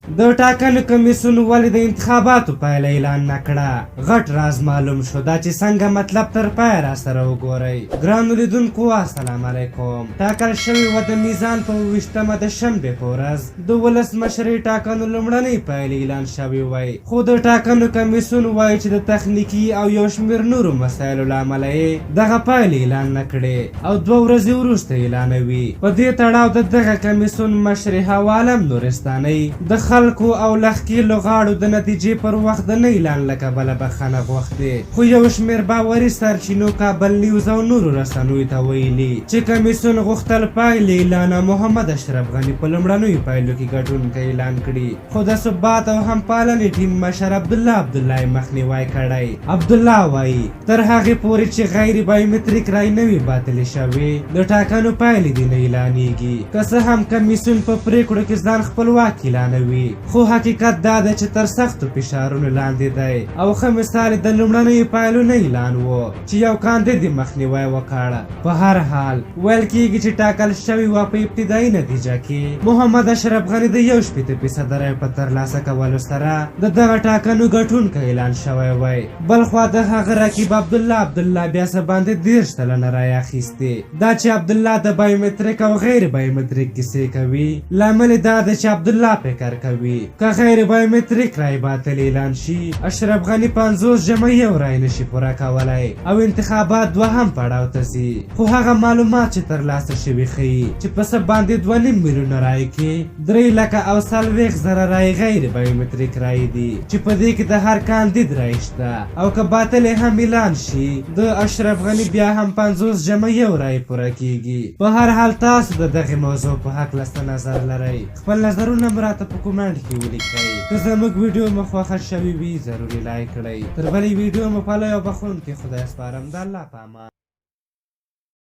د ټاکنو کمیسیون ولې د انتخاباتو پایله اعلان نکړه؟ غټ راز معلوم شو. دا چې څنګه مطلب تر پایه را سره وګورئ. ګرانو لیدونکو السلام علیکم. ټاکل شوې وه د میزان په 28مه د شنبې په ورځ د ولسمشرۍ ټاکنو لومړنۍ پایلې اعلان شوې وای، خو د ټاکنو کمیسیون وایي چې د تخنیکي او یو شمېر نورو مسایلو له امله یې دغه پایلې اعلان نه کړې او 2 ورځې وروسته اعلانوي. په دې تړاو د دغه کمیسیون مشر هوا عالم نورستانۍ د خلکو او لښکیلو غاړو د نتیجې پر وخت د نه اعلان له کبله بخښنه غوښتې، خو یو شمېر باوري سرچینو کابل نیوز او نورو رسنیو ته ویلي چې کمیسیون غوښتل پایلې اعلان محمد اشرف غني په لومړنیو پایلو کې ګټونکی اعلان کړي، خو د ثبات او همپالنې ټیم مشر عبدالله مخنیوی کړی. عبدالله وایي تر هغې پورې چې غیر بایومتریک رای نه وي باطلې شوې د ټاکنو پایلې دې نه اعلانېږي. که څه هم کمیسیون په پریکړو کې ځان خپلواک اعلانوي، خو حقیقت دا ده چې تر سختو فشارونو لاندې دی او ښه مثال د لومړنیو پایلو نه اعلان و چې یو کاندید یې مخنیوی وکړ. په هر حال ویل کېږي چې ټاکل شوې وه په ابتدایي نتیجه کې محمد اشرف غني د 61% رای په ترلاسه کولو سره د دغه ټاکنو ګټونکی اعلان شوی وای. بلخوا د هغه رقیب عبدالله بیا څه باندې 30 سلنه رای اخیستې. دا چې عبدالله د بایومتریک او غیر بایومتریک کیسې کوي، لامل دا ده چې عبدالله فکر کوي که غیر بایومتریک رای باطل اعلان شي اشرف غني 50 جمع یو رای نشي پوره کولای او انتخابات دوهم پړاو ته ځي. خو هغه معلومات چې ترلاسه شوي ښیي چې په څه باندې 2.5 میلیونه رای کې 3,40,000 رای غیر بایومتریک رای دي چې په دې کې د هر کاندید رای شته او که باطل هم اعلان شي د اشرف غني بیا هم 50 جمع یو رای پوره کیږي. په هر حال تاسو د دغه موضوع په هکله څه نظر لرئ؟ خپل نظرونه مو راته په کومنټ کې ولیکئ. که زموږ ویډیو مو خوښه شوې وي ضروري لایک کړئ. تر بلې ویډیو مو پالئ او بخښونکي خدای سپارم. د الله په امان.